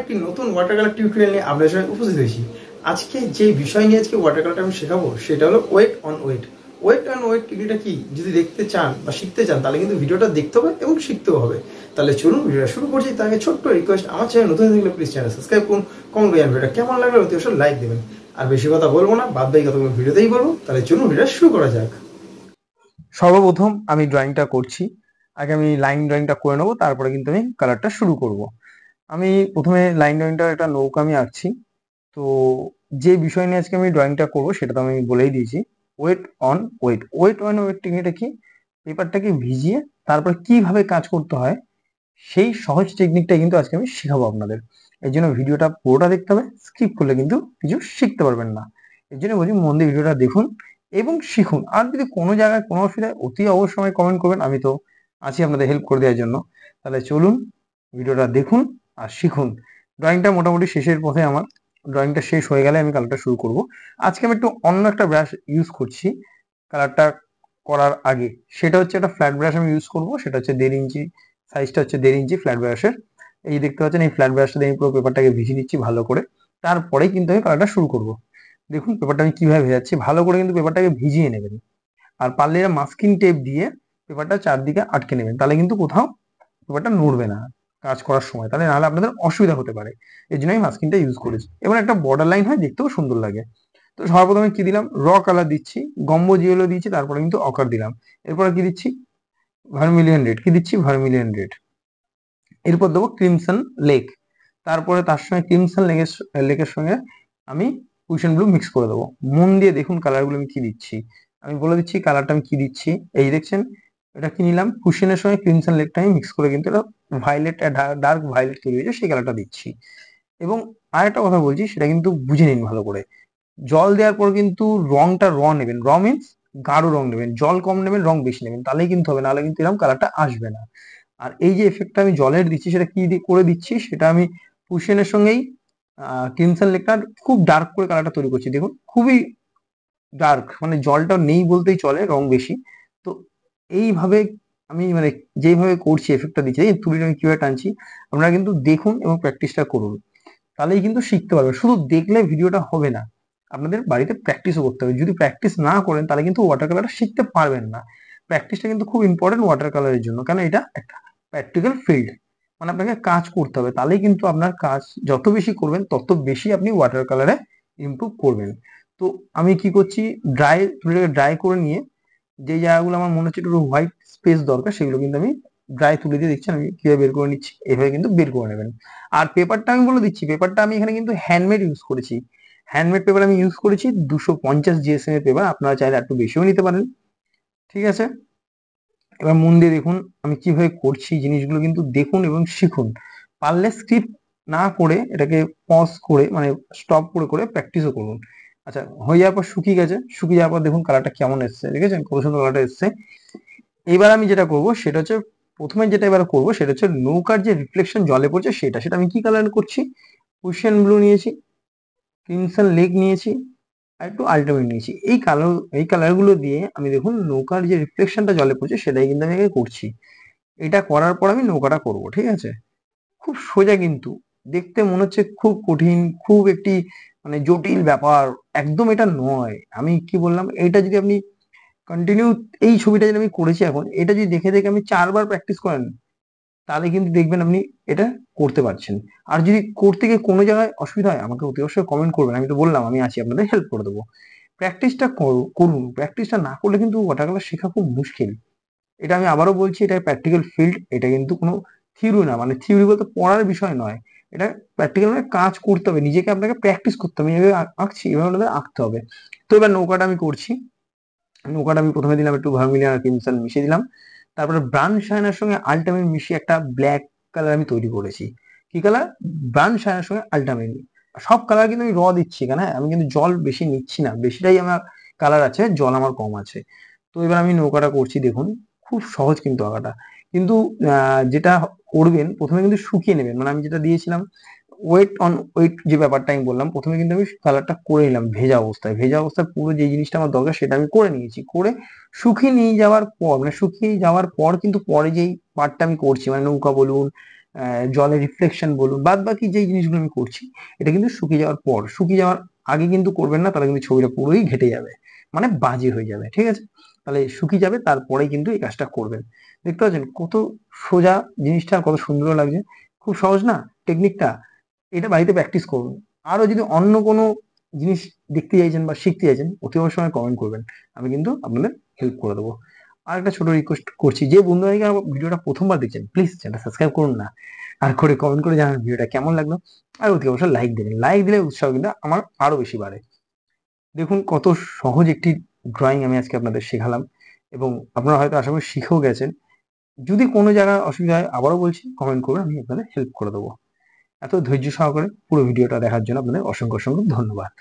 একটি নতুন water colour tutorial নিয়ে আপনাদের সামনে উপস্থিত হয়েছি। আজকে যে বিষয় নিয়ে আজকে ওয়াটার কালারটা আমি শেখাবো সেটা হলো wait on wait. Wait on wait টেকনিকটা কি যদি দেখতে চান বা শিখতে চান তাহলে কিন্তু ভিডিওটা দেখতে হবে এবং শিখতেও হবে। তাহলে চলুন ভিডিওটা শুরু করছি। তার আগে ছোট্ট রিকোয়েস্ট, আমার চ্যানেল নতুন থাকলে প্লিজ চ্যানেল সাবস্ক্রাইব করুন, কমেন্ট করুন ভিডিওটা কেমন লাগলো অতি অবশ্যই লাইক দেবেন। আর বেশি কথা বলবো না, বাদ বাকি কথাগুলো ভিডিওতেই বলবো। তাহলে চলুন ভিডিওটা শুরু করা যাক। সর্বপ্রথম আমি ড্রয়িংটা করছি, আগে আমি লাইন ড্রয়িংটা করে নেবো, তারপরে কিন্তু আমি কালারটা শুরু করব। আমি প্রথমে লাইন ড্রয়িংটা একটা নৌকা আমি আঁকছি। তো যে বিষয় নিয়ে আজকে আমি ড্রয়িংটা করবো সেটা তো আমি বলেই দিয়েছি, wait on wait. Wait on wait টেকনিকটা কি, পেপারটাকে ভিজিয়ে তারপর কিভাবে কাজ করতে হয় সেই সহজ টেকনিকটাই কিন্তু আজকে আমি শেখাবো আপনাদের। এই জন্য ভিডিওটা পুরোটা দেখতে হবে, স্কিপ করলে কিন্তু কিছু শিখতে পারবেন না। এই জন্য বলছি মন দিয়ে ভিডিওটা দেখুন এবং শিখুন। আর যদি কোনো জায়গায় কোনো অসুবিধা অতি অবশ্যই কমেন্ট করবেন, আমি তো আছি আপনাদের হেল্প করে দেওয়ার জন্য। তাহলে চলুন ভিডিওটা দেখুন আর শিখুন। ড্রয়িংটা মোটামুটি শেষের পথে আমার, ড্রয়িংটা শেষ হয়ে গেলে আমি কালারটা শুরু করব। আজকে আমি একটু অন্য একটা ব্রাশ ইউজ করছি কালারটা করার আগে, সেটা হচ্ছে একটা ফ্ল্যাট ব্রাশ আমি ইউজ করব। সেটা হচ্ছে 1.5 ইঞ্চি, সাইজটা হচ্ছে 1.5 ইঞ্চি ফ্ল্যাট ব্রাশের। এই দেখতে পাচ্ছেন, এই ফ্ল্যাট ব্রাশটা দিয়ে আমি পুরো পেপারটাকে ভিজিয়ে নিচ্ছি ভালো করে, তারপরেই কিন্তু আমি কালারটা শুরু করব। দেখুন পেপারটা আমি কিভাবে ভেজাচ্ছি, ভালো করে কিন্তু পেপারটাকে ভিজিয়ে নেবেন। আর পারলে মাস্কিং টেপ দিয়ে পেপারটা চারদিকে আটকে নেবেন, তাহলে কিন্তু কোথাও পেপারটা নড়বে না কাজ করার সময়, তাহলে নাহলে আপনাদের অসুবিধা হতে পারে। এই জন্য আমি মাস্কিংটা ইউজ করেছি। এবার একটা বর্ডার লাইন হয়, দেখতেও সুন্দর লাগে। তো সর্বপ্রথমে কি দিলাম, র কালার দিচ্ছি, গম্বো জিওলো দিয়েছি, তারপরে কিন্তু অকার দিলাম। এরপরে কি দিচ্ছি, ভার্মিলিয়ন রেড। কি দিচ্ছি, ভার্মিলিয়ন রেড। এরপর দেবো ক্রিমসন লেক, তারপরে তার সঙ্গে ক্রিমসন লেকের সঙ্গে আমি কুশন ব্লু মিক্স করে দেবো। মন দিয়ে দেখুন কালারগুলো আমি কি দিচ্ছি, আমি বলে দিচ্ছি কালারটা আমি কি দিচ্ছি। এই দেখছেন, এটা কি নিলাম, কুশনের সঙ্গে ক্রিমসন লেকটা আমি মিক্স করে কিন্তু এটা ভায়োলেট, ডার্ক ভায়োলেট তৈরি হয়েছে, সেই কালারটা দিচ্ছি। এবং আরেকটা কথা বলছি, সেটা কিন্তু বুঝে নিন ভালো করে। জল দেওয়ার পর কিন্তু রংটা নেবেন, মিনস গাঢ় রং নেবেন, জল কম নেবেন, রং বেশি নেবেন, তাহলেই কিন্তু হবে, নাহলে কিন্তু এরকম কালারটা আসবে না। আর এই যে এফেক্টটা আমি জলের দিচ্ছি, সেটা কি দিয়ে করে দিচ্ছি, সেটা আমি কুশনের সঙ্গেই ক্রিমসন লেকটা খুব ডার্ক করে কালারটা তৈরি করছি। দেখুন খুবই ডার্ক, মানে জলটা নেই বলতেই চলে, রং বেশি। তো এইভাবে আমি মানে যেইভাবে করছি, এফেক্টটা দিচ্ছি, এই তুলিটা আমি কিভাবে টানছি, আপনারা কিন্তু দেখুন এবং প্র্যাকটিসটা করুন, তাহলেই কিন্তু শিখতে পারবে। শুধু দেখলে ভিডিওটা হবে না, আপনাদের বাড়িতে প্র্যাকটিসও করতে হবে। যদি প্র্যাকটিস না করেন তাহলে কিন্তু ওয়াটার কালারটা শিখতে পারবেন না। প্র্যাকটিসটা কিন্তু খুব ইম্পর্টেন্ট ওয়াটার কালারের জন্য, কারণ এটা একটা প্র্যাকটিক্যাল ফিল্ড, মানে আপনাকে কাজ করতে হবে, তাহলেই কিন্তু আপনার কাজ যত বেশি করবেন তত বেশি আপনি ওয়াটার কালারে ইমপ্রুভ করবেন। তো আমি কি করছি, ড্রাই করে নিয়ে যে জায়গাগুলো আমার মনে হচ্ছে একটু হোয়াইট স্পেস দরকার, সেগুলো কিন্তু আমি ড্রাই তুলে দিয়ে দেখছি আমি কিভাবে বের করে নিচ্ছি। এভাবে কিন্তু বের করে নেবেন। আর পেপারটা আমি বলে দিচ্ছি, পেপারটা আমি এখানে কিন্তু হ্যান্ডমেড ইউজ করেছি। হ্যান্ডমেড পেপার আমি ইউজ করেছি 250 GSM এর পেপার, আপনারা চাইলে একটু বেশিও নিতে পারেন। ঠিক আছে, এবার মন দিয়ে দেখুন আমি কিভাবে করছি, জিনিসগুলো কিন্তু দেখুন এবং শিখুন। পারলে স্কিপ না করে এটাকে পজ করে, মানে স্টপ করে করে প্র্যাকটিসও করুন। আচ্ছা, হয়ে যাওয়ার পর শুকিয়ে গেছে, শুকিয়ে যাওয়ার পর দেখুন কালারটা কেমন এসছে, দেখেছেন কত সুন্দর কালারটা এসছে। এবার আমি যেটা করব সেটা হচ্ছে, প্রথমে যেটা এবার করব সেটা হচ্ছে নৌকার যে রিফ্লেকশন জলে পড়ছে সেটা আমি কি কালার করছি, ওশেন ব্লু নিয়েছি, ক্রিমসন লেক নিয়েছি, আর একটু আল্টিমেট নিয়েছি। এই কালারগুলো দিয়ে আমি দেখুন নৌকার যে রিফ্লেকশনটা জলে পড়ছে সেটাই কিন্তু আমি আগে করছি। এটা করার পর আমি নৌকাটা করব। ঠিক আছে, খুব সোজা, কিন্তু দেখতে মনে হচ্ছে খুব কঠিন, খুব একটি মানে জটিল ব্যাপার, একদম এটা নয়। আমি কি বললাম, এটা যদি আপনি কন্টিনিউ, এই ছবিটা যেটা আমি করেছি এখন, এটা যদি দেখে দেখে আমি 4 বার প্র্যাকটিস করেন, তাহলে কিন্তু দেখবেন আপনি এটা করতে পারছেন। আর যদি করতে গিয়ে কোনো জায়গায় অসুবিধা হয়, আমাকে অতি অবশ্যই কমেন্ট করবেন, আমি তো বললাম আমি আছি, আপনাদের হেল্প করে দেবো। প্র্যাকটিসটা করুন, প্র্যাকটিসটা না করলে কিন্তু ওয়াটার কালার শেখা খুব মুশকিল। এটা আমি আবারও বলছি, এটা প্র্যাকটিক্যাল ফিল্ড, এটা কিন্তু কোনো থিওরি না, মানে থিওরি বলতে পড়ার বিষয় নয়, এটা প্র্যাকটিক্যাল মানে কাজ করতে হবে, নিজেকে আপনাকে প্র্যাকটিস করতে হবে। এভাবে আঁকছি, এভাবে আপনাদের আঁকতে হবে। তো এবার নৌকাটা আমি করছি। নৌকাটা আমি প্রথমে দিলাম একটু ভার্মিলিয়ন আর ক্রিমসন মিশিয়ে দিলাম, তারপরে ব্রাউন শাইনার সঙ্গে আল্টামিন মিশিয়ে একটা ব্ল্যাক কালার আমি তৈরি করেছি। কি কালার, ব্রাউন শাইনার সঙ্গে আল্টামিন। সব কালার কিন্তু আমি দিচ্ছি এখানে, আমি কিন্তু জল বেশি নিচ্ছি না, বেশিটাই আমার কালার আছে, জল আমার কম আছে। তো এবার আমি নৌকাটা করছি, দেখুন খুব সহজ কিন্তু আঁকাটা। কিন্তু যেটা করবেন, প্রথমে কিন্তু শুকিয়ে নেবেন, মানে আমি যেটা দিয়েছিলাম ওয়েট অন ওয়েট, যে ব্যাপারটা আমি বললাম, প্রথমে কিন্তু আমি কালারটা করে নিলাম ভেজা অবস্থায়। ভেজা অবস্থায় পুরো যে জিনিসটা আমার দরকার সেটা আমি করে নিয়েছি, করে শুকিয়ে নিয়ে যাওয়ার পর, মানে শুকিয়ে যাওয়ার পর কিন্তু পরে যেই পার্টটা আমি করছি, মানে নৌকা বলুন জলের রিফ্লেকশন বলুন, বাদ বাকি যেই জিনিসগুলো আমি করছি, এটা কিন্তু শুকিয়ে যাওয়ার পর, শুকিয়ে যাওয়ার আগে কিন্তু করবেন না, তাহলে কিন্তু ছবিটা পুরোই ঘেটে যাবে, মানে বাজে হয়ে যাবে। ঠিক আছে, তাহলে শুকিয়ে যাবে তারপরেই কিন্তু এই কাজটা করবেন। দেখতে পাচ্ছেন কত সোজা জিনিসটা, আর কত সুন্দর লাগছে। খুব সহজ না টেকনিকটা? এটা বাড়িতে প্র্যাকটিস করুন। আরো যদি অন্য কোনো জিনিস দেখতে চাইছেন বা শিখতে চাইছেন, অতি অবশ্যই কমেন্ট করবেন, আমি কিন্তু আপনাদের হেল্প করে দেবো। আর একটা ছোট রিকোয়েস্ট করছি, যে বন্ধু নাকি আমার ভিডিওটা প্রথমবার দেখছেন, প্লিজ চ্যানেলটা সাবস্ক্রাইব করুন না, আর করে কমেন্ট করে জানান ভিডিওটা কেমন লাগলো। আর অতি অবশ্যই লাইক দেবেন, লাইক দিলে উৎসাহ কিন্তু আমার আরো বেশি বাড়ে। দেখুন কত সহজ একটি ড্রয়িং আমি আজকে আপনাদের শেখালাম, এবং আপনারা হয়তো আশা করি শিখেও গেছেন। যদি কোনো জায়গায় অসুবিধা হয়, আবারও বলছি কমেন্ট করবেন, আমি আপনাদের হেল্প করে দেবো। এত ধৈর্য সহকারে পুরো ভিডিওটা দেখার জন্য আপনাদের অসংখ্য অসংখ্য ধন্যবাদ।